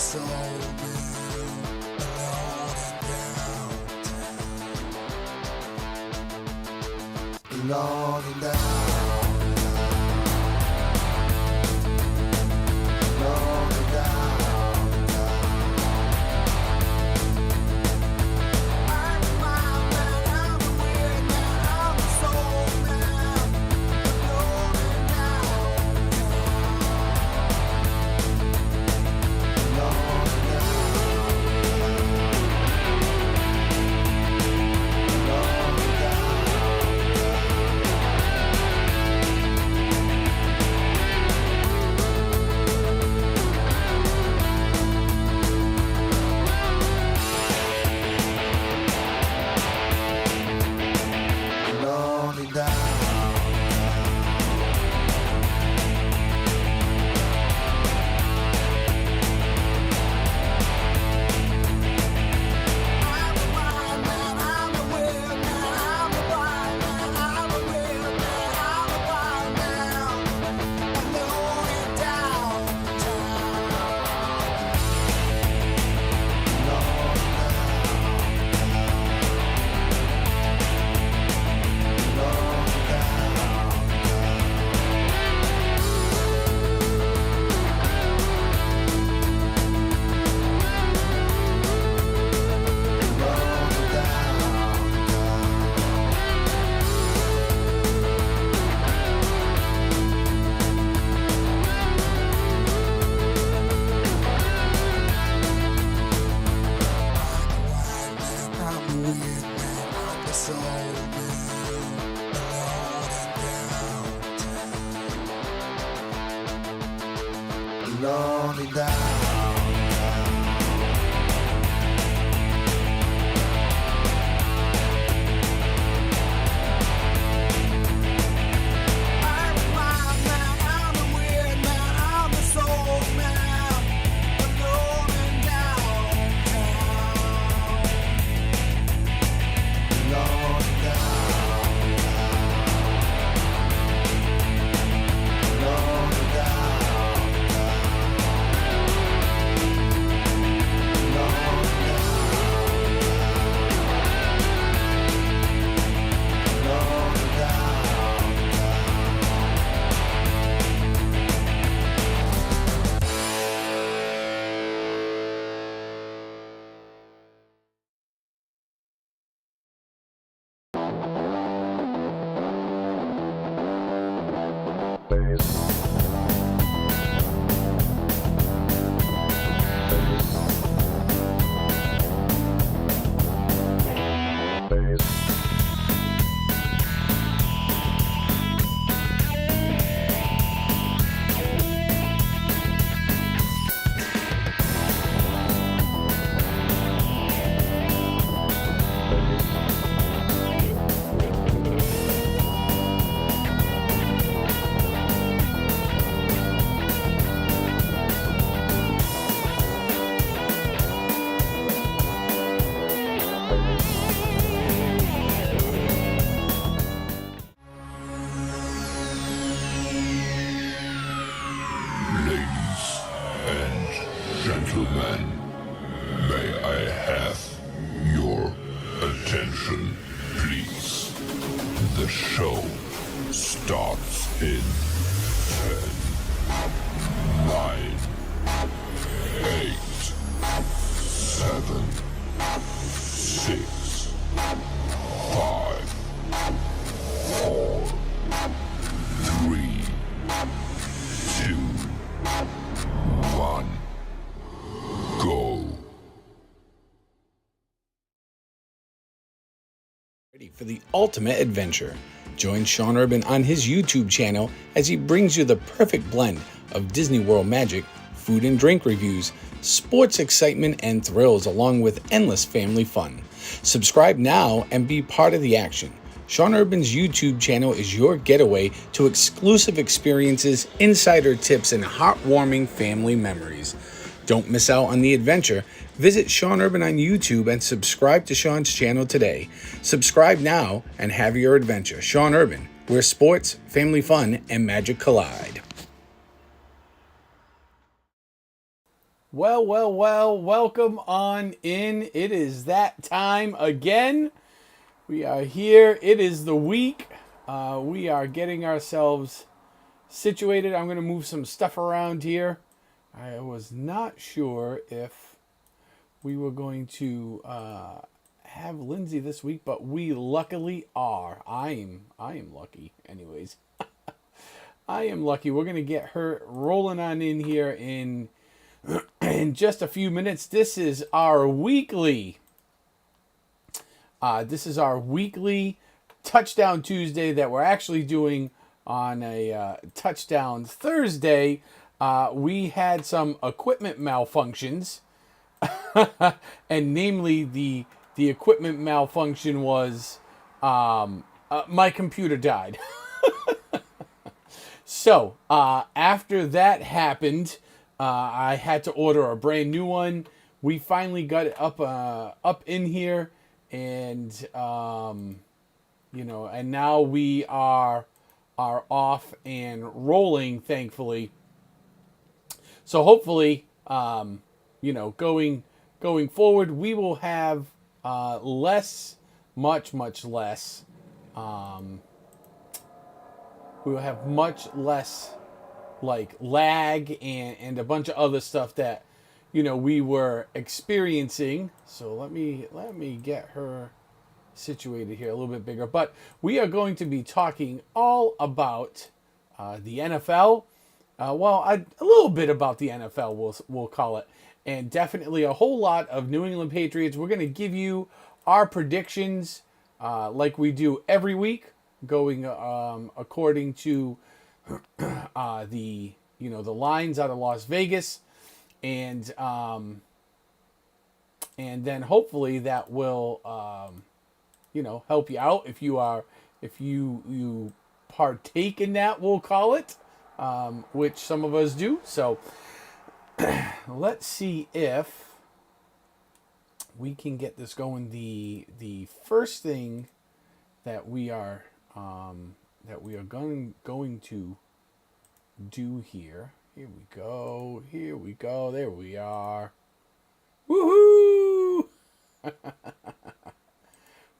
soul alone and down. Lonely down. Gentlemen, may I have your attention, please? The show starts in 10, 9, 8, 7, 6, 5, 4, 3, 2, 1. Go. Ready for the ultimate adventure. Join Sean Urban on his YouTube channel as he brings you the perfect blend of Disney World magic, food and drink reviews, sports excitement and thrills, along with endless family fun. Subscribe now and be part of the action. Sean Urban's YouTube channel is your getaway to exclusive experiences, insider tips, and heartwarming family memories. Don't miss out on the adventure. Visit Sean Urban on YouTube and subscribe to Sean's channel today. Subscribe now and have your adventure. Sean Urban, where sports, family fun, and magic collide. Well, welcome on in. It is that time again. We are here. It is the week. We are getting ourselves situated. I'm going to move some stuff around here. I was not sure if we were going to have Lindsay this week, but we luckily are. I am lucky anyways. I am lucky. We're going to get her rolling on in here in just a few minutes. This is our weekly Touchdown Tuesday that we're actually doing on a Touchdown Thursday. We had some equipment malfunctions, and namely the equipment malfunction was my computer died. So after that happened, I had to order a brand new one. We finally got it up in here, and and now we are off and rolling, thankfully. So hopefully, going forward, we will have much less. We will have much less like lag and a bunch of other stuff that we were experiencing. So let me get her situated here a little bit bigger. But we are going to be talking all about the NFL. A little bit about the NFL, we'll call it, and definitely a whole lot of New England Patriots. We're going to give you our predictions like we do every week, going according to the lines out of Las Vegas, and then hopefully that will help you out if you partake in that, we'll call it, which some of us do. So let's see if we can get this going. The first thing that we are going to do here. Here we go. There we are. Woohoo!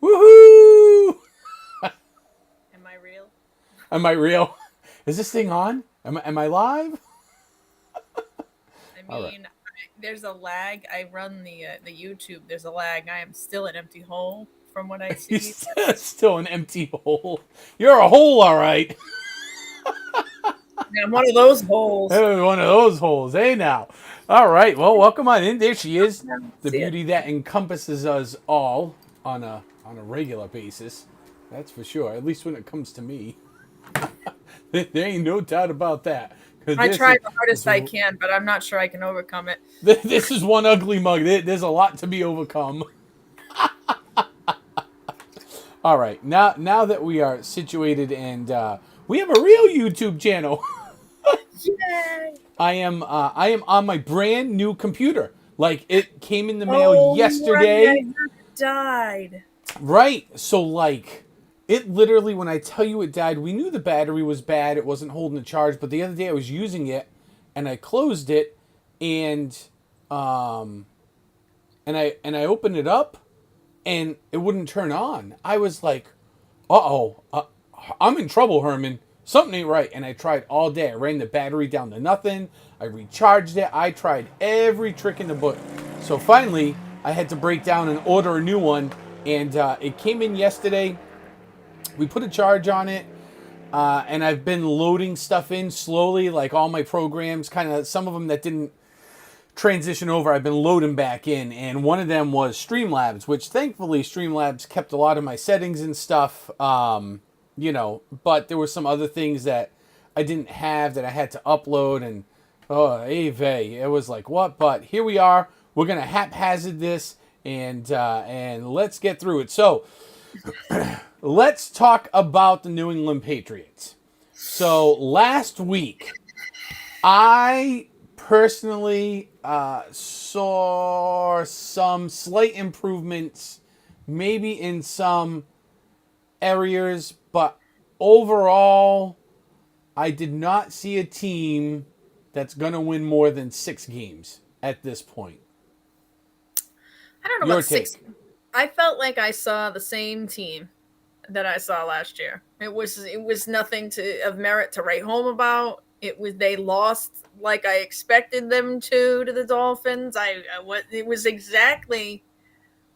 Woohoo! Am I real? Is this thing on? Am I live? Right. There's a lag. I run the YouTube. There's a lag. I am still an empty hole from what I see. Still an empty hole. You're a hole, all right. I'm one of those holes. One of those holes, hey now. All right, well, welcome on in. There she is, the beauty that encompasses us all on a regular basis. That's for sure. At least when it comes to me, there ain't no doubt about that. I try the hardest I can, but I'm not sure I can overcome it. This is one ugly mug. There's a lot to be overcome. All right, now that we are situated and we have a real YouTube channel. Yay! I am on my brand new computer. Like, it came in the mail yesterday. Right, it died. Right. So like, it literally, when I tell you it died, we knew the battery was bad. It wasn't holding the charge. But the other day I was using it, and I closed it, and I opened it up, and it wouldn't turn on. I was like, I'm in trouble, Herman. Something ain't right. And I tried all day. I ran the battery down to nothing. I recharged it. I tried every trick in the book. So finally, I had to break down and order a new one. And it came in yesterday. We put a charge on it. And I've been loading stuff in slowly. Like all my programs, kind of some of them that didn't transition over, I've been loading back in. And one of them was Streamlabs, which thankfully Streamlabs kept a lot of my settings and stuff. But there were some other things that I didn't have that I had to upload, and it was like, what? But here we are. We're gonna haphazard this, and let's get through it. So let's talk about the New England Patriots. So last week, I personally saw some slight improvements, maybe in some areas, but overall, I did not see a team that's going to win more than 6 games. at this point? I don't know Your about 60. take. I felt like I saw the same team that I saw last year. It was nothing of merit to write home about. They lost like I expected them to the Dolphins. It was exactly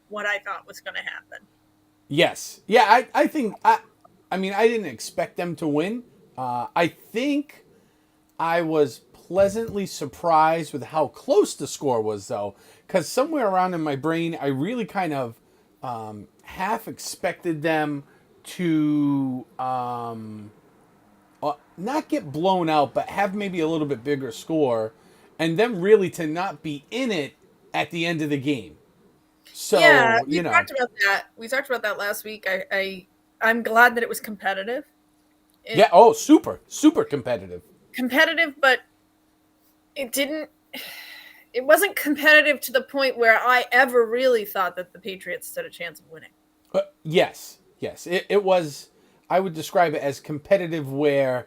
what I thought was going to happen. Yes. Yeah, I think I mean I didn't expect them to win. I think I was pleasantly surprised with how close the score was though, cuz somewhere around in my brain I really kind of half expected them to not get blown out, but have maybe a little bit bigger score, and them really to not be in it at the end of the game. Yeah, So we you know, talked about that. We talked about that last week. I'm glad that it was competitive. yeah. Oh, super competitive. Competitive, but it didn't. It wasn't competitive to the point where I ever really thought that the Patriots stood a chance of winning. Yes. It was. I would describe it as competitive, where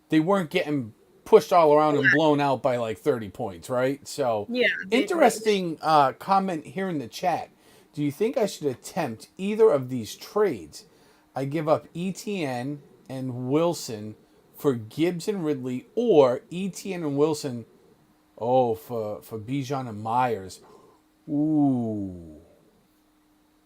they weren't getting pushed all around and blown out by like 30 points, right? So Yeah, interesting comment here in the chat. Do you think I should attempt either of these trades? I give up ETN and Wilson for Gibbs and Ridley, or ETN and Wilson, for Bijan and Myers. Ooh,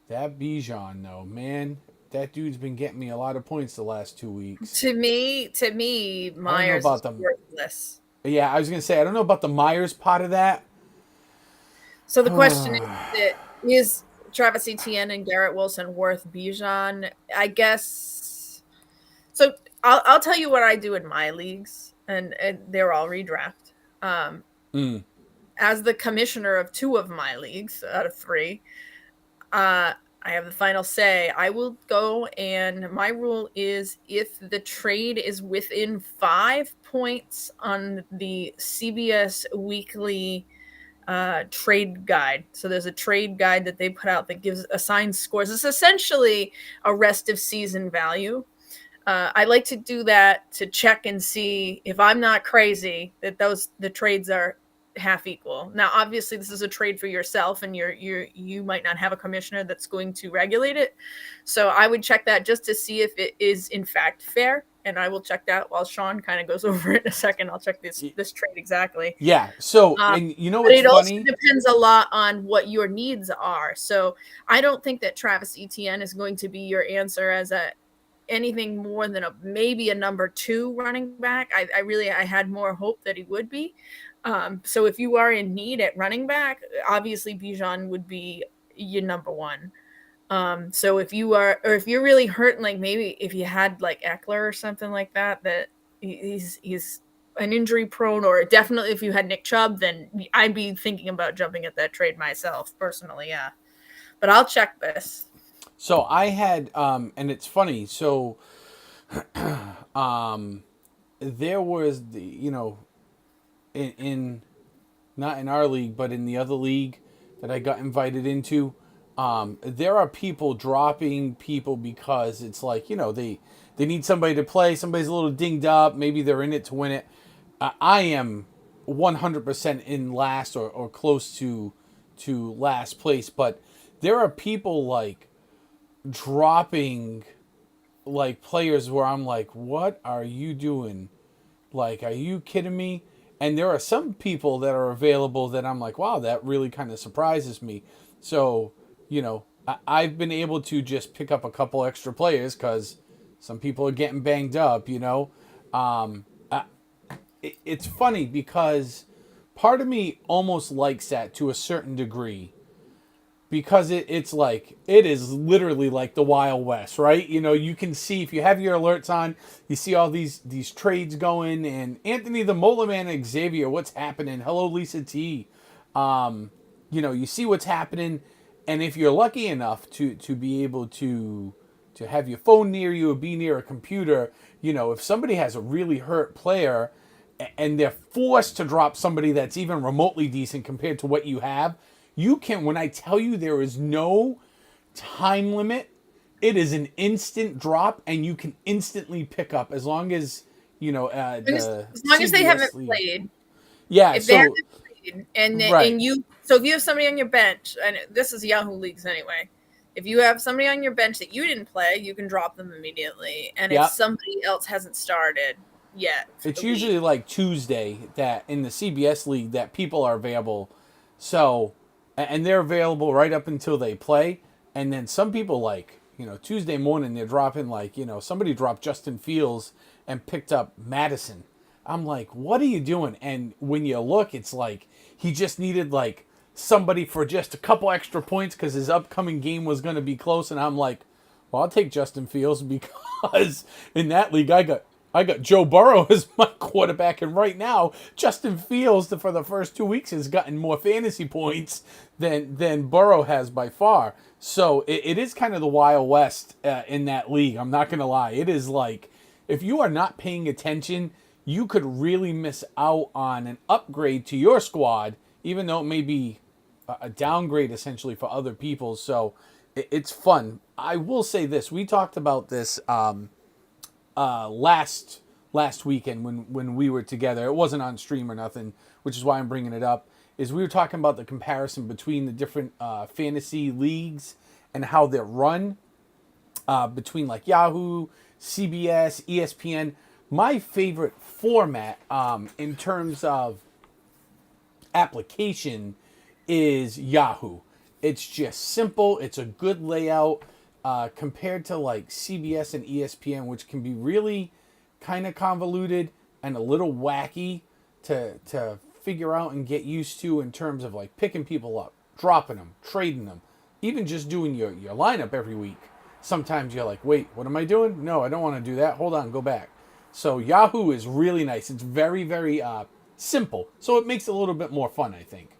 that Bijan though, man, that dude's been getting me a lot of points the last 2 weeks. to me, I don't know Myers about is them. worthless. Yeah, I was gonna say I don't know about the Myers part of that. So the question is Travis Etienne and Garrett Wilson worth Bijan? I guess. So I'll tell you what I do in my leagues, and they're all redraft. As the commissioner of 2 of my leagues out of 3, I have the final say. I will go, and my rule is if the trade is within 5 points on the CBS weekly trade guide. So there's a trade guide that they put out that assigns scores. It's essentially a rest of season value. I like to do that to check and see if I'm not crazy that the trades are half equal. Now, obviously, this is a trade for yourself, and you might not have a commissioner that's going to regulate it. So I would check that just to see if it is in fact fair, and I will check that while Sean kind of goes over it in a second. I'll check this trade exactly. Yeah. So, and you know But what's it also funny? depends a lot on what your needs are. So I don't think that Travis Etienne is going to be your answer as anything more than maybe a number 2 running back. I had more hope that he would be. So if you are in need at running back, obviously Bijan would be your number 1. So if you're really hurting, like maybe if you had like Eckler or something like that he's an injury prone, or definitely if you had Nick Chubb, then I'd be thinking about jumping at that trade myself personally. Yeah, but I'll check this. So I had, and it's funny. So, there was in not in our league, but in the other league that I got invited into, there are people dropping people because it's like they need somebody to play. Somebody's a little dinged up. Maybe they're in it to win it. I am 100% in last or close to last place, but there are people like dropping like players where I'm like, what are you doing? Like, are you kidding me? And there are some people that are available that I'm like, wow, that really kind of surprises me. So, I've been able to just pick up a couple extra players because some people are getting banged up, It's funny because part of me almost likes that to a certain degree, because it's like it is literally like the Wild West, right? You can see, if you have your alerts on, you see all these trades going, and Anthony the Mola Man and Xavier, what's happening? Hello, Lisa T. You see what's happening, and if you're lucky enough to be able to have your phone near you or be near a computer, if somebody has a really hurt player and they're forced to drop somebody that's even remotely decent compared to what you have, you can, when I tell you there is no time limit, it is an instant drop, and you can instantly pick up as long as, as long as they haven't played. Yeah, If they haven't played, Right. and you. So if you have somebody on your bench, and this is Yahoo leagues anyway, if you have somebody on your bench that you didn't play, you can drop them immediately. And if Yep. somebody else hasn't started yet for It's the week, usually like Tuesday that in the CBS league that people are available. So, and they're available right up until they play. And then some people like, Tuesday morning they're dropping like, somebody dropped Justin Fields and picked up Madison. I'm like, what are you doing? And when you look, it's like he just needed like somebody for just a couple extra points because his upcoming game was going to be close. And I'm like, well, I'll take Justin Fields because in that league I got Joe Burrow as my quarterback, and right now Justin Fields for the first 2 weeks has gotten more fantasy points than Burrow has by far. So it is kind of the Wild West in that league. I'm not going to lie. It is like if you are not paying attention, you could really miss out on an upgrade to your squad, even though it may be a downgrade essentially for other people. So it's fun. I will say this: we talked about this last weekend when we were together. It wasn't on stream or nothing, which is why I'm bringing it up. Is we were talking about the comparison between the different fantasy leagues and how they're run between like Yahoo, CBS, ESPN. My favorite format in terms of application is Yahoo. It's just simple. It's a good layout compared to like CBS and ESPN, which can be really kind of convoluted and a little wacky to figure out and get used to in terms of like picking people up, dropping them, trading them, even just doing your lineup every week. Sometimes you're like, wait, what am I doing? No, I don't want to do that. Hold on, go back. So Yahoo is really nice. It's very, very simple. So it makes it a little bit more fun, I think.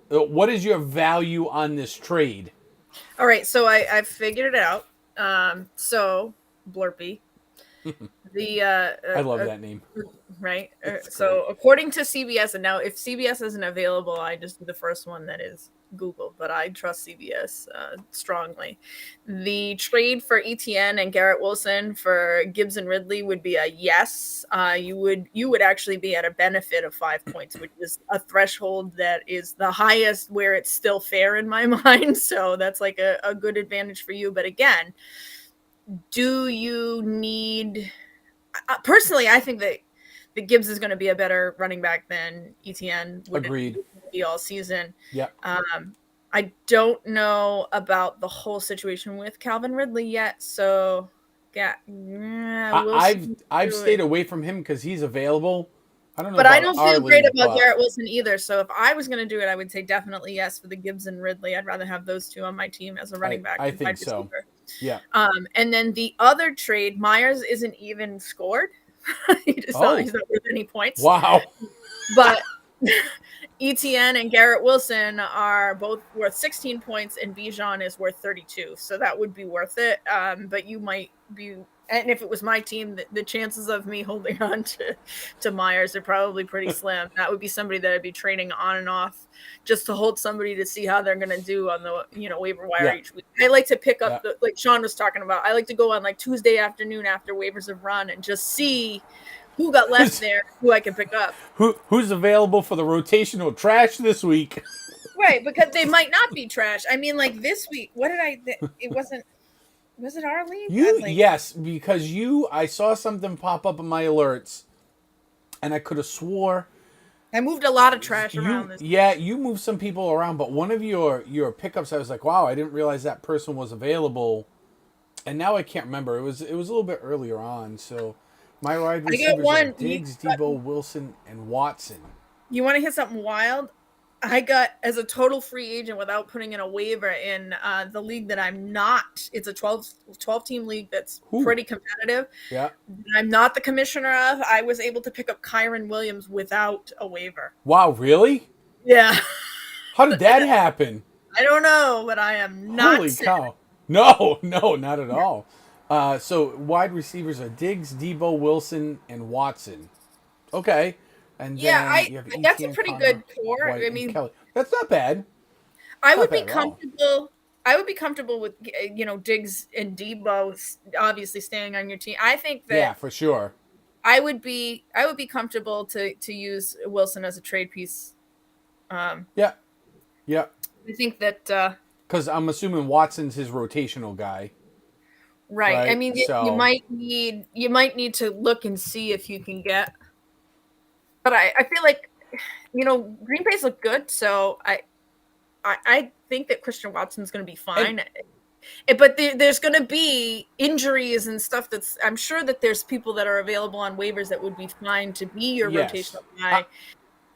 What is your value on this trade? all right. So I figured it out. So Blurpy, I love that name. right? So according to CBS, and now if CBS isn't available, I just do the first one that is Google, but I trust CBS strongly. The trade for ETN and Garrett Wilson for Gibbs and Ridley would be a yes. You would actually be at a benefit of 5 points, which is a threshold that is the highest where it's still fair in my mind. So that's like a good advantage for you. But again, do you need? Personally, I think that Gibbs is going to be a better running back than ETN would Agreed. be all season. Yep. I don't know about the whole situation with Calvin Ridley yet, so yeah, I've stayed away from him because he's available. I don't know, but I don't feel great league, about Garrett Wilson either. So if I was going to do it, I would say definitely yes for the Gibbs and Ridley. I'd rather have those two on my team as a running back. I think so. Yeah. And then the other trade, Myers isn't even scored. He's not worth any points. Wow. But ETN and Garrett Wilson are both worth 16 points, and Bijan is worth 32. So that would be worth it. But you might be, and if it was my team, the chances of me holding on to Myers are probably pretty slim. That would be somebody that I'd be trading on and off just to hold somebody to see how they're going to do on the waiver wire each week. I like to pick up like Sean was talking about. I like to go on like Tuesday afternoon after waivers have run and just see who got left there, who I can pick up. Who's available for the rotational trash this week? Right, because they might not be trash. I mean, like this week, what did it wasn't. Was it our league? Yes, because I saw something pop up in my alerts, and I could have swore I moved a lot of trash around this. Yeah, you moved some people around, but one of your pickups, I was like, wow, I didn't realize that person was available, and now I can't remember. It was a little bit earlier on. So my wide receivers are Diggs, Debo, Wilson, and Watson. You want to hit something wild? I got, as a total free agent without putting in a waiver in the league that I'm not. It's a 12-team league that's pretty competitive. Yeah. I'm not the commissioner of. I was able to pick up Kyron Williams without a waiver. Wow, really? Yeah. How did that happen? I don't know, but I am not. Holy cow. No, not at all. So wide receivers are Diggs, Debo, Wilson, and Watson. Okay. And then that's a pretty good core. I mean, Kelly. That's not bad. I would be comfortable. I would be comfortable with Diggs and Debo obviously staying on your team. I think that for sure. I would be comfortable to use Wilson as a trade piece. Yeah. Yeah. I think that Because I'm assuming Watson's his rotational guy, right. I right? mean, you So might need to look and see if you can get. But I feel like Green Bay's look good, so I think that Christian Watson's going to be fine. But there's going to be injuries and stuff I'm sure that there's people that are available on waivers that would be fine to be your yes, rotational guy.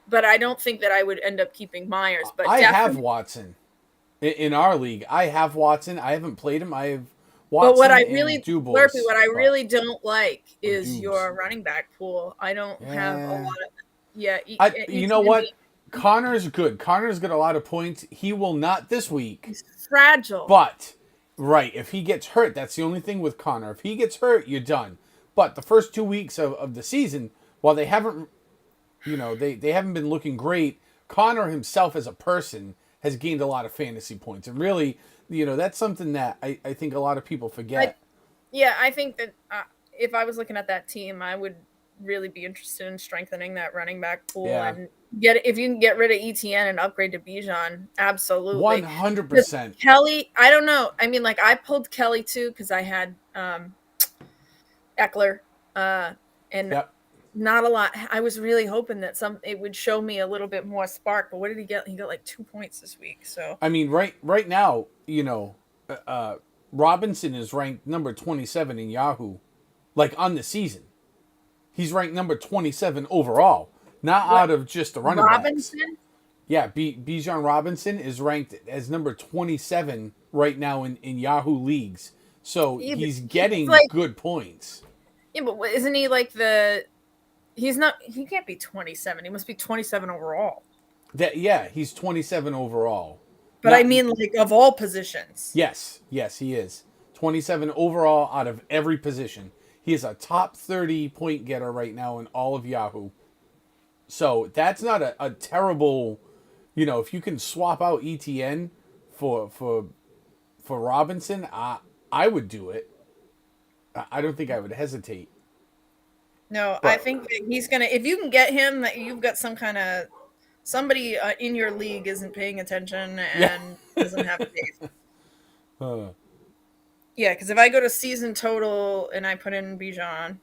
But I don't think that I would end up keeping Myers. But I have definitely, Watson in our league. I have Watson. I haven't played him. I have Watson but what I and really, Dubois. what I really don't like Or is Dubes. your running back pool. I don't have a lot of you know what? Connor's good. Connor's got a lot of points. He will not this week. He's fragile. But right, if he gets hurt, that's the only thing with Connor. If he gets hurt, you're done. But the first 2 weeks of the season, while they haven't they haven't been looking great, Connor himself as a person has gained a lot of fantasy points. And really, that's something that I think a lot of people forget. I think that if I was looking at that team, I would really be interested in strengthening that running back pool and if you can get rid of ETN and upgrade to Bijan, absolutely. 100%. Kelly, I don't know. I mean, like I pulled Kelly too because I had Eckler and not a lot. I was really hoping that it would show me a little bit more spark, but what did he get? He got like 2 points this week. So I mean, right now, Robinson is ranked number 27 in Yahoo, like on the season. He's ranked number 27 overall, not out of just the running backs. Yeah, Bijan Robinson is ranked as number 27 right now in Yahoo leagues. So he's getting good points. Yeah, but isn't he like he's not, he can't be 27. He must be 27 overall. He's 27 overall. But I mean, like, of all positions. Yes, he is. 27 overall out of every position. He is a top 30 point getter right now in all of Yahoo. So that's not a terrible, if you can swap out ETN for Robinson, I would do it. I don't think I would hesitate. No, I think that he's going to, if you can get him, that you've got some kind of, somebody in your league isn't paying attention and doesn't have faith. Yeah, because if I go to season total and I put in Bijan,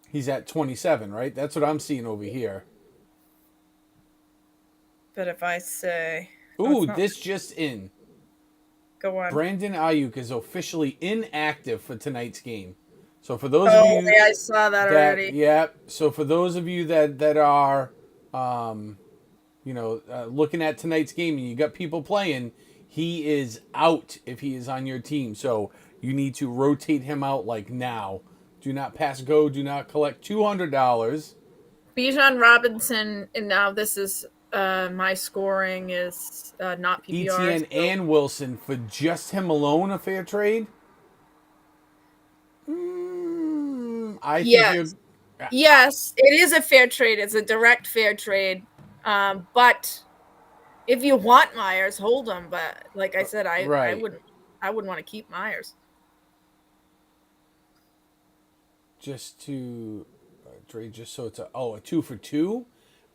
he's at 27, right? That's what I'm seeing over here. But if I say, this just in. Go on. Brandon Ayuk is officially inactive for tonight's game. So for those of you, I saw that already. Yeah. So for those of you that are, looking at tonight's game and you got people playing, he is out if he is on your team. So you need to rotate him out like now. Do not pass go. Do not collect $200. Bijan Robinson, and now this is my scoring is not PPR. ETN and Wilson for just him alone, a fair trade? Yes, it is a fair trade. It's a direct fair trade. But if you want Myers, hold him. But like I said, I wouldn't want to keep Myers. Just to trade, just so it's a 2 for 2.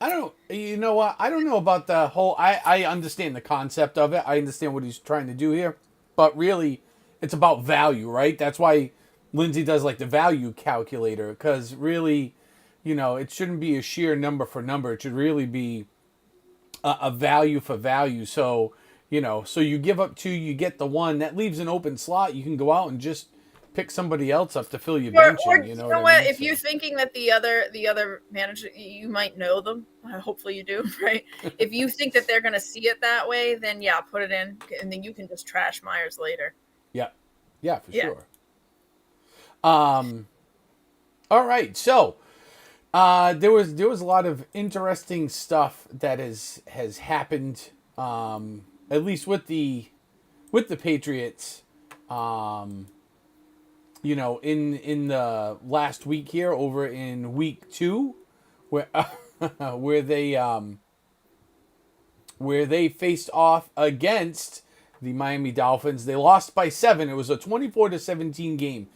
I don't. You know what? I don't know about the whole. I understand the concept of it. I understand what he's trying to do here, but really, it's about value, right? That's why Lindsay does like the value calculator, because really, it shouldn't be a sheer number for number. It should really be a value for value. So so you give up 2, you get the 1. That leaves an open slot. You can go out and just pick somebody else up to fill your bench. You know what I mean? If you're thinking that the other manager, you might know them. Hopefully you do, right? If you think that they're going to see it that way, then put it in, and then you can just trash Myers later. Yeah, for sure. All right, so there was a lot of interesting stuff that has happened, at least with the Patriots. In the last week here, over in week 2, where they faced off against the Miami Dolphins. They lost by 7. It was a 24-17 game.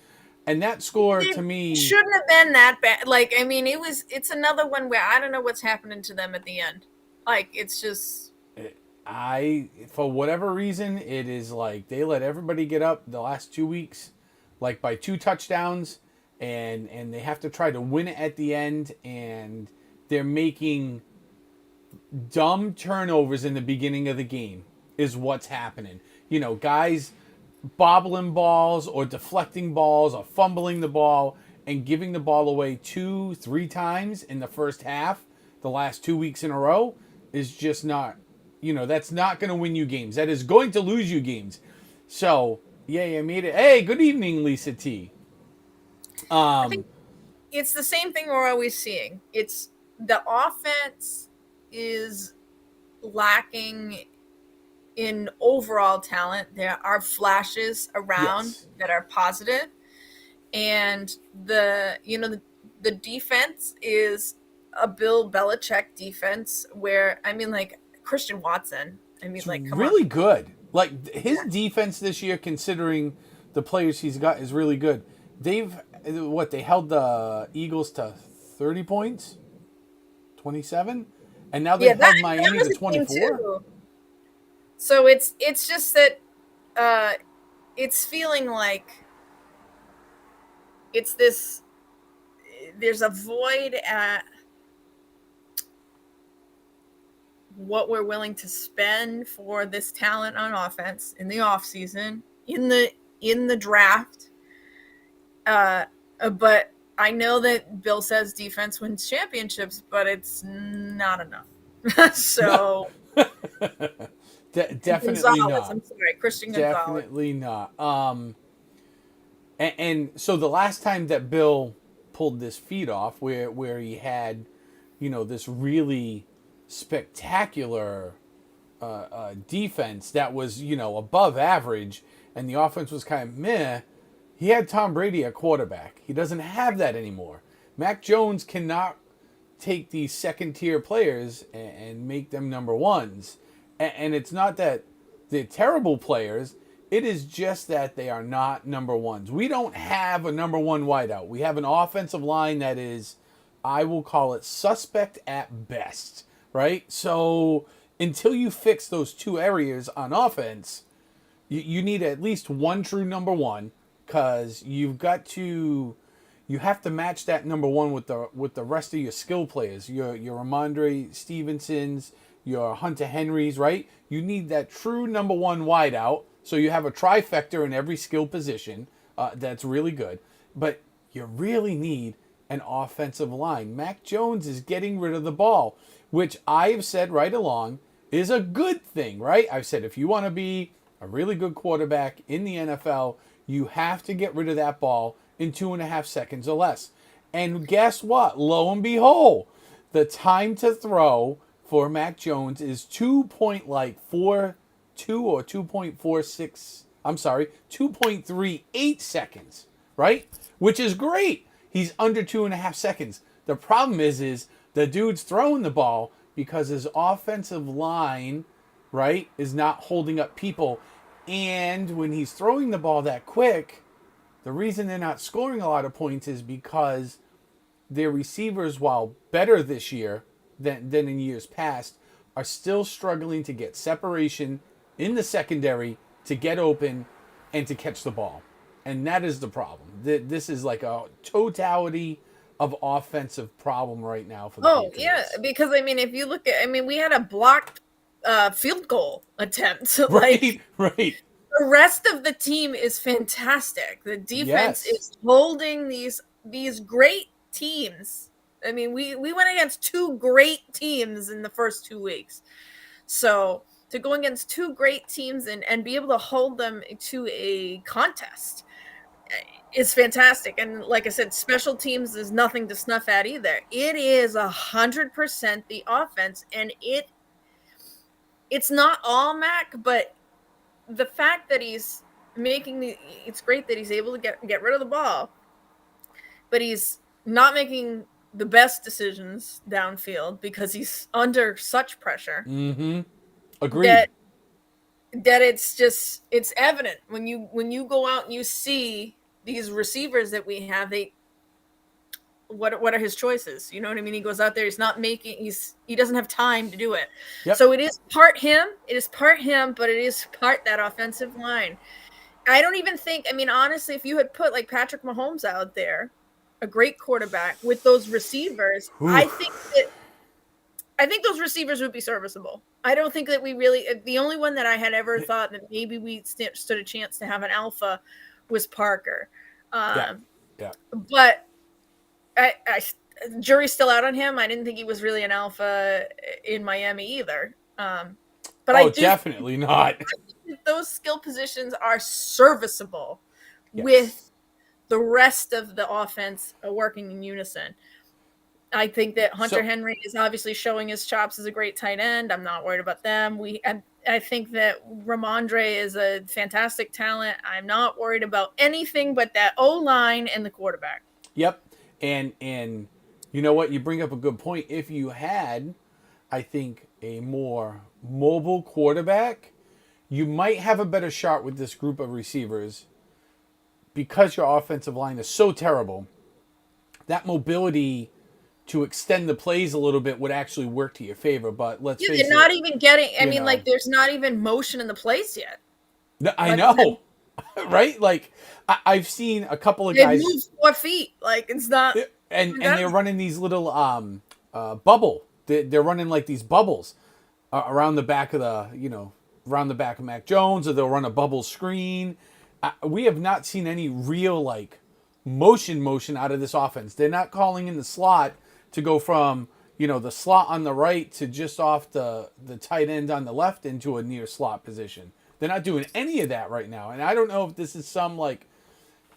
And that score It to me shouldn't have been that bad. Like, I mean, it's another one where I don't know what's happening to them at the end. Like, it's just for whatever reason, it is like they let everybody get up the last 2 weeks, like by 2 touchdowns, and they have to try to win it at the end, and they're making dumb turnovers in the beginning of the game is what's happening. Guys bobbling balls or deflecting balls or fumbling the ball and giving the ball away 2-3 times in the first half the last 2 weeks in a row is just not, that's not going to win you games. That is going to lose you games. So, yeah, you made it. Hey, good evening, Lisa T. I think it's the same thing we're always seeing. It's the offense is lacking in overall talent. There are flashes around that are positive, and the defense is a Bill Belichick defense where, I mean, like Christian Watson. I mean, like, come really on. good. Like his defense this year, considering the players he's got, is really good. They held the Eagles to 30 points, 27, and now they've held Miami to 24. So it's just that it's feeling like it's this. There's a void at what we're willing to spend for this talent on offense in the offseason, in the draft. But I know that Bill says defense wins championships, but it's not enough. So definitely not. I'm sorry, Christian Gonzalez. Definitely not. And so the last time that Bill pulled this feat off, where he had, this really spectacular defense that was, above average, and the offense was kind of meh. He had Tom Brady at quarterback. He doesn't have that anymore. Mac Jones cannot take these second-tier players and make them number ones. And it's not that they're terrible players. It is just that they are not number ones. We don't have a number one wideout. We have an offensive line that is, I will call it, suspect at best, right? So until you fix those two areas on offense, you need at least one true number one, because you have to match that number one with the rest of your skill players, your Ramondre Stevensons, your Hunter Henrys, right? You need that true number one wideout, so you have a trifecta in every skill position. That's really good. But you really need an offensive line. Mac Jones is getting rid of the ball, which I've said right along is a good thing, right? I've said if you want to be a really good quarterback in the NFL, you have to get rid of that ball in 2.5 seconds or less. And guess what? Lo and behold, the time to throw for Mac Jones is 2.42 or 2.46. I'm sorry, 2.38 seconds, right? Which is great. He's under 2.5 seconds. The problem is the dude's throwing the ball because his offensive line, right, is not holding up people. And when he's throwing the ball that quick, the reason they're not scoring a lot of points is because their receivers, while better this year than in years past, are still struggling to get separation in the secondary, to get open, and to catch the ball. And that is the problem. This is like a totality of offensive problem right now for the Patriots. Yeah, because, I mean, if you look at, we had a blocked field goal attempt. Right. The rest of the team is fantastic. The defense is holding these great teams. I mean, we went against two great teams in the first 2 weeks. So to go against two great teams and be able to hold them to a contest is fantastic. And like I said, special teams is nothing to snuff at either. It is 100% the offense, and it's not all Mac, but the fact that he's it's great that he's able to get rid of the ball, but he's not making the best decisions downfield because he's under such pressure. Mm-hmm. Agreed. That it's evident when you go out and you see these receivers that we have, what are his choices? You know what I mean? He goes out there, he doesn't have time to do it. Yep. So it is part him, but it is part that offensive line. I don't even think, I mean, honestly, if you had put like Patrick Mahomes out there, a great quarterback with those receivers, I think those receivers would be serviceable. I don't think that the only one that I had ever thought that maybe we stood a chance to have an alpha was Parker. Yeah. But jury's still out on him. I didn't think he was really an alpha in Miami either. But I do definitely not. those skill positions are serviceable Yes. with the rest of the offense working in unison. I think that Hunter Henry is obviously showing his chops as a great tight end. I'm not worried about them. I think that Ramondre is a fantastic talent. I'm not worried about anything but that O-line and the quarterback. Yep. And you know what? You bring up a good point. If you had, I think, a more mobile quarterback, you might have a better shot with this group of receivers because your offensive line is so terrible. That mobility to extend the plays a little bit would actually work to your favor. But let's face it. They're not even getting, there's not even motion in the plays yet. No, I know. Right? Like, I've seen a couple of guys. They move 4 feet. Like, it's not. And they're running these little bubble. They're running like these bubbles around the back of around the back of Mac Jones, or they'll run a bubble screen. We have not seen any real like motion out of this offense. They're not calling in the slot to go from the slot on the right to just off the tight end on the left into a near slot position. They're not doing any of that right now, and I don't know if this is some like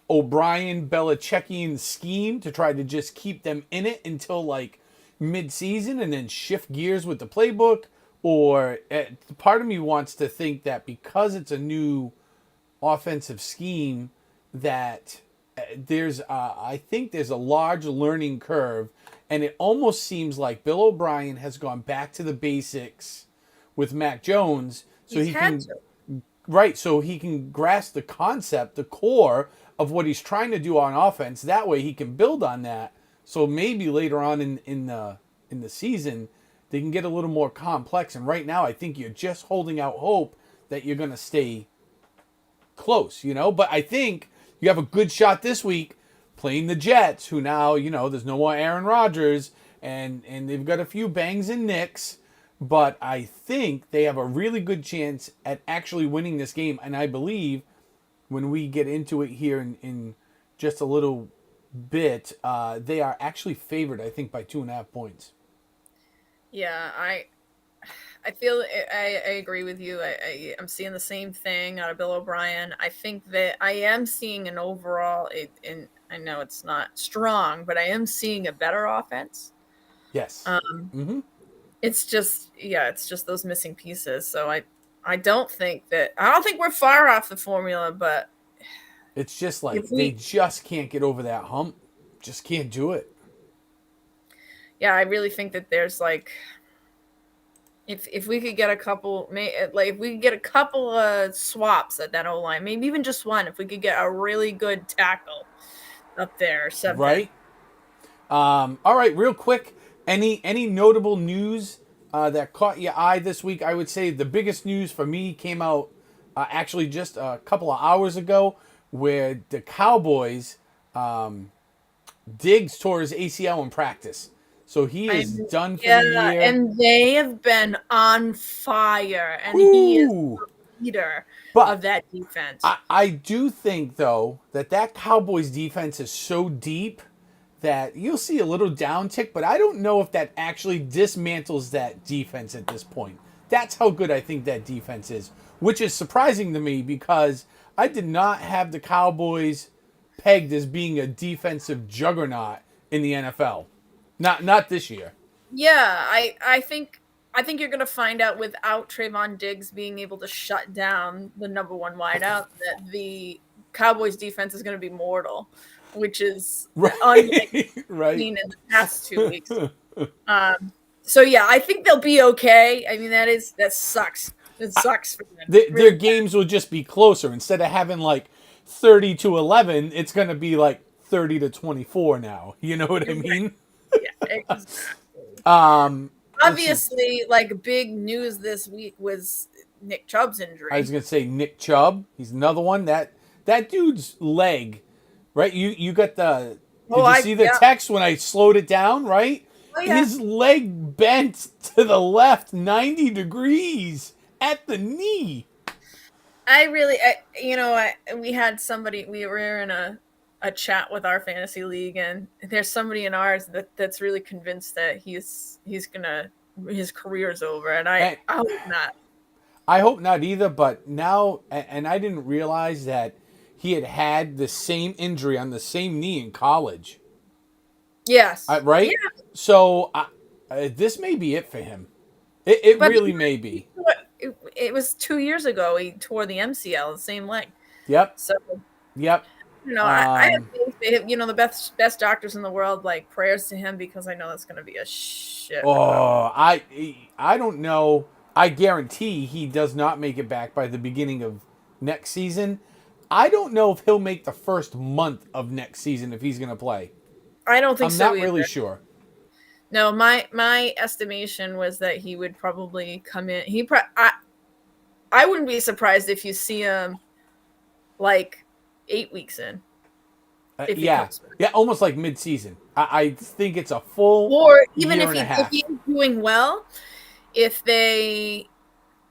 O'Brien Belichickian scheme to try to just keep them in it until like mid-season and then shift gears with the playbook, or part of me wants to think that because it's a new offensive scheme that I think there's a large learning curve, and it almost seems like Bill O'Brien has gone back to the basics with Mac Jones so so he can grasp the concept, the core of what he's trying to do on offense. That way he can build on that. So maybe later on in the season, they can get a little more complex. And right now, I think you're just holding out hope that you're going to stay close, But I think you have a good shot this week playing the Jets, who now, there's no more Aaron Rodgers, and they've got a few bangs and nicks. But I think they have a really good chance at actually winning this game. And I believe when we get into it here in just a little bit, they are actually favored, I think, by 2.5 points. Yeah, I feel I agree with you. I'm seeing the same thing out of Bill O'Brien. I think that I am seeing an overall, and I know it's not strong, but I am seeing a better offense. Yes. It's just those missing pieces. So I don't think we're far off the formula, but it's just like they just can't get over that hump. Just can't do it. Yeah, I really think that there's like, if we could get a couple, if we could get a couple of swaps at that O-line, maybe even just one, if we could get a really good tackle up there, something. Right. All right, real quick. Any notable news that caught your eye this week? I would say the biggest news for me came out actually just a couple of hours ago, where the Cowboys, Diggs tore his ACL in practice. So he is done for the year. And they have been on fire, and he is the leader of that defense. I do think, though, that Cowboys defense is so deep that you'll see a little downtick, but I don't know if that actually dismantles that defense at this point. That's how good I think that defense is, which is surprising to me because I did not have the Cowboys pegged as being a defensive juggernaut in the NFL. Not this year. Yeah, I think you're going to find out without Trayvon Diggs being able to shut down the number one wideout that the Cowboys defense is going to be mortal, which is unlike seen in the past 2 weeks. So yeah, I think they'll be okay. I mean, that sucks. It sucks for them. Their games will just be closer instead of having like 30-11, it's going to be like 30-24 now. You know what I mean? Yeah, exactly. Let's see. Obviously, like big news this week was Nick Chubb's injury. I was going to say Nick Chubb. He's another one. That dude's leg, right? You got the... Did you see the text when I slowed it down, right? Oh, yeah. His leg bent to the left 90 degrees at the knee. We had somebody, we were in a chat with our fantasy league, and there's somebody in ours that's really convinced that his career's over, and I hope not. I hope not either, but now, and I didn't realize that he had the same injury on the same knee in college. Yes. Right? Yeah. So this may be it for him. It really may be. It was 2 years ago he tore the MCL, the same leg. Yep. So. Yep. I have faith. The best doctors in the world, like prayers to him, because I know that's going to be a shit. Oh, I don't know. I guarantee he does not make it back by the beginning of next season. I don't know if he'll make the first month of next season if he's going to play. I don't think so. I'm not really sure. No, my estimation was that he would probably come in. I wouldn't be surprised if you see him like 8 weeks in. Yeah, almost like mid-season. I think it's a full or even if he's doing well, if they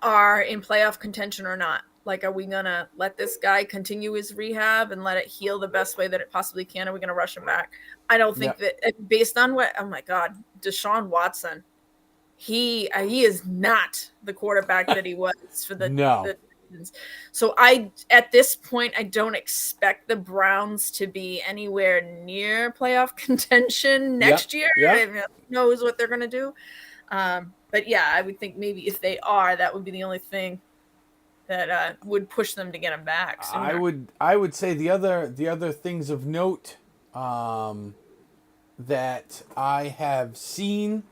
are in playoff contention or not. Like, are we going to let this guy continue his rehab and let it heal the best way that it possibly can? Are we going to rush him back? I don't think that, based on what, oh my God, Deshaun Watson, he is not the quarterback that he was for the so at this point, I don't expect the Browns to be anywhere near playoff contention next year. Yep. Who knows what they're going to do. But yeah, I would think maybe if they are, that would be the only thing that would push them to get him back sooner. I would say the other things of note that I have seen,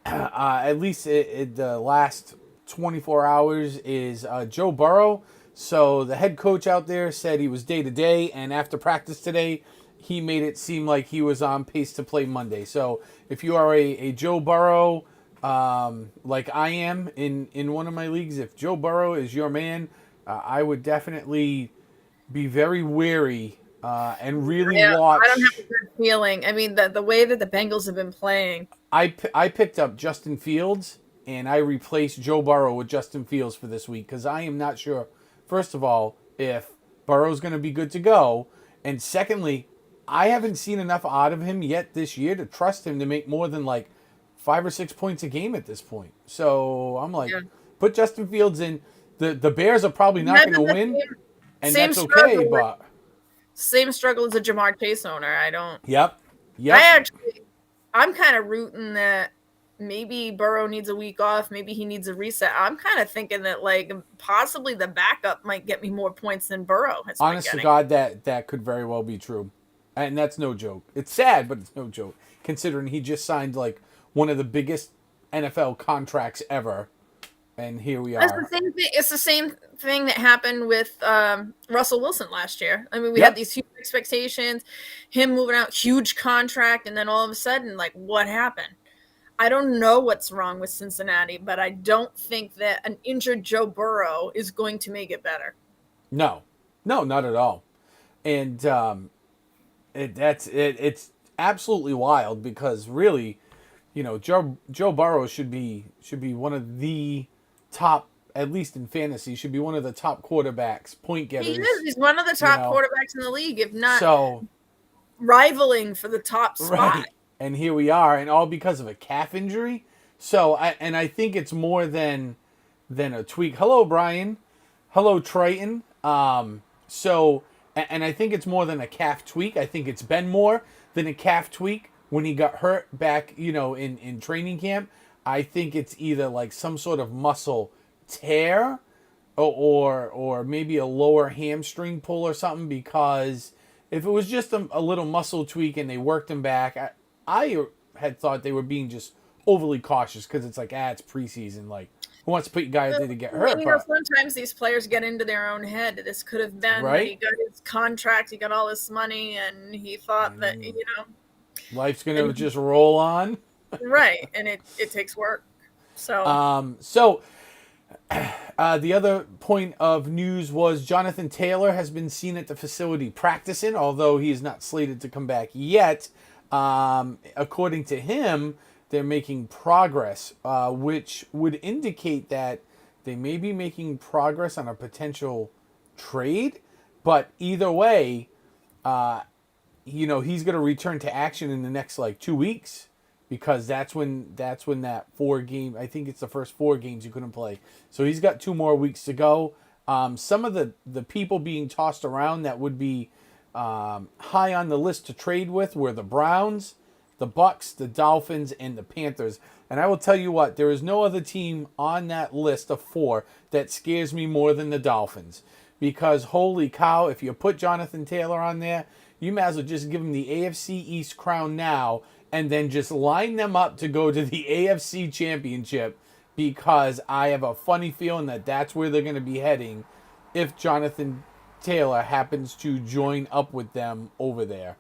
at least in the last 24 hours, is Joe Burrow. So the head coach out there said he was day-to-day, and after practice today, he made it seem like he was on pace to play Monday. So if you are a Joe Burrow, like I am in one of my leagues, if Joe Burrow is your man, I would definitely be very wary and really watch. I don't have a good feeling. I mean, the way that the Bengals have been playing. I picked up Justin Fields, and I replaced Joe Burrow with Justin Fields for this week because I am not sure, first of all, if Burrow's going to be good to go, and secondly, I haven't seen enough out of him yet this year to trust him to make more than like 5 or 6 points a game at this point. So I'm like, put Justin Fields in. The Bears are probably not going to win, and that's okay. But same struggle as a Jamar Chase owner. I don't. Yep. I'm kind of rooting that maybe Burrow needs a week off. Maybe he needs a reset. I'm kind of thinking that like possibly the backup might get me more points than Burrow has. Honest to God, that could very well be true, and that's no joke. It's sad, but it's no joke considering he just signed like one of the biggest NFL contracts ever, and here we are. It's the same thing that happened with Russell Wilson last year. I mean, we had these huge expectations, him moving out, huge contract, and then all of a sudden, like, what happened? I don't know what's wrong with Cincinnati, but I don't think that an injured Joe Burrow is going to make it better. No, not at all. And it's absolutely wild because really, Joe Burrow should be one of the top, at least in fantasy, should be one of the top quarterbacks, point getters. He is. He's one of the top quarterbacks in the league, if not rivaling for the top spot. Right. And here we are, and all because of a calf injury. So, I think it's more than a tweak. Hello, Brian. Hello, Triton. So, and I think it's more than a calf tweak. I think it's been more than a calf tweak when he got hurt back, in training camp. I think it's either like some sort of muscle tear or maybe a lower hamstring pull or something, because if it was just a little muscle tweak and they worked him back, I had thought they were being just overly cautious because it's like, it's preseason. Like, who wants to put your guy out there to get hurt. But sometimes these players get into their own head. This could have been that he got his contract, he got all this money, and he thought that, life's going to just roll on. Right, and it takes work. So, the other point of news was Jonathan Taylor has been seen at the facility practicing, although he is not slated to come back yet. According to him, they're making progress, which would indicate that they may be making progress on a potential trade. But either way, he's going to return to action in the next 2 weeks, because that's when that 4 game, I think it's the first 4 games you couldn't play. So he's got 2 more weeks to go. Some of the people being tossed around that would be high on the list to trade with were the Browns, the Bucks, the Dolphins, and the Panthers. And I will tell you what, there is no other team on that list of 4 that scares me more than the Dolphins. Because holy cow, if you put Jonathan Taylor on there, you might as well just give him the AFC East crown now, and then just line them up to go to the AFC Championship, because I have a funny feeling that that's where they're going to be heading if Jonathan Taylor happens to join up with them over there.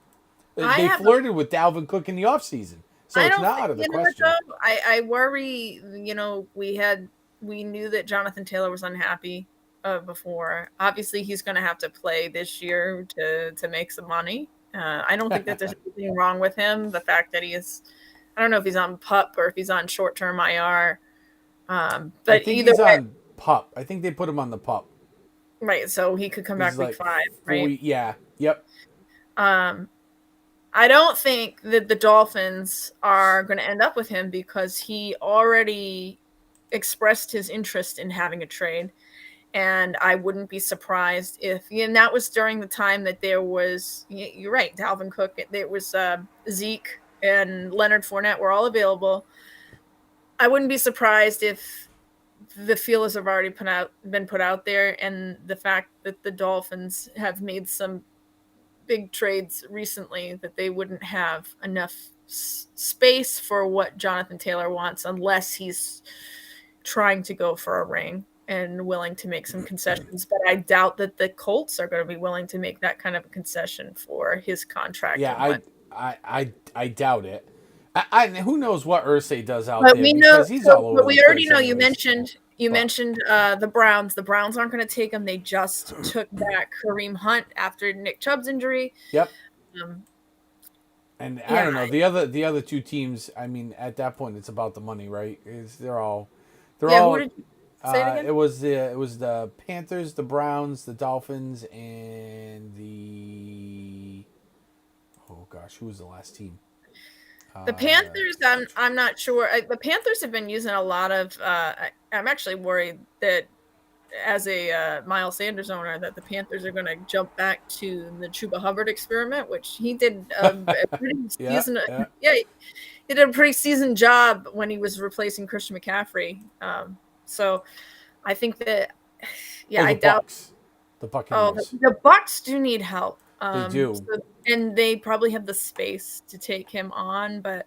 They flirted with Dalvin Cook in the offseason, so it's not out of the question. I worry, we knew that Jonathan Taylor was unhappy before. Obviously, he's going to have to play this year to make some money. I don't think that there's anything wrong with him. The fact that I don't know if he's on PUP or if he's on short-term IR. But I think he's on PUP. I think they put him on the PUP. Right, so he could come back week 5, right? Yeah, yep. I don't think that the Dolphins are going to end up with him, because he already expressed his interest in having a trade. And I wouldn't be surprised and that was during the time that there was, you're right, Dalvin Cook, there was Zeke and Leonard Fournette were all available. I wouldn't be surprised if the feelers have already been put out there, and the fact that the Dolphins have made some big trades recently, that they wouldn't have enough space for what Jonathan Taylor wants unless he's trying to go for a ring and willing to make some concessions. But I doubt that the Colts are going to be willing to make that kind of a concession for his contract. Yeah, I doubt it. Who knows what Irsay does out but there? We know, he's all over but we already know. Anyways. You mentioned the Browns. The Browns aren't going to take him. They just took back Kareem Hunt after Nick Chubb's injury. Yep. And I don't know, the other 2 teams. I mean, at that point, it's about the money, right? They're all. Who did you say it again? It was the Panthers, the Browns, the Dolphins, and the. Oh gosh, who was the last team? The Panthers, I'm not sure. The Panthers have been using a lot of. I'm actually worried that, as a Miles Sanders owner, that the Panthers are going to jump back to the Chuba Hubbard experiment, which he did a pretty he did a pretty seasoned job when he was replacing Christian McCaffrey. So I think that, I doubt the Buccaneers. The Bucs do need help. They do. And they probably have the space to take him on, but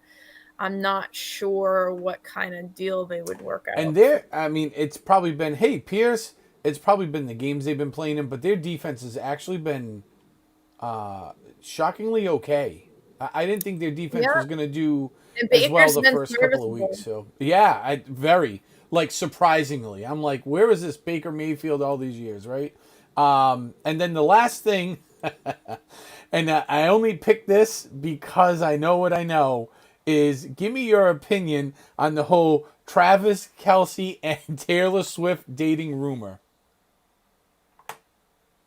I'm not sure what kind of deal they would work out. And it's probably been, Pierce, it's probably been the games they've been playing in, but their defense has actually been shockingly okay. I didn't think their defense was going to do as well the first couple of weeks. So, very, surprisingly. I'm like, where is this Baker Mayfield all these years, right? And then the last thing, and I only picked this because I know what I know, is give me your opinion on the whole Travis Kelce and Taylor Swift dating rumor.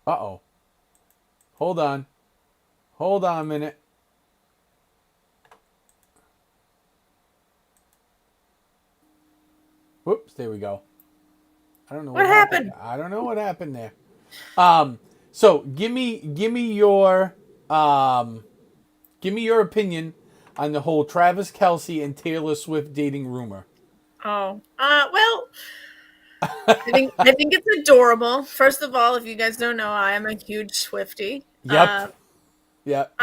Uh-oh. Hold on a minute. Whoops, there we go. I don't know what happened. I don't know what happened there. So give me your opinion on the whole Travis Kelce and Taylor Swift dating rumor. Well, I think it's adorable. First of all, if you guys don't know, I am a huge Swiftie. Yep.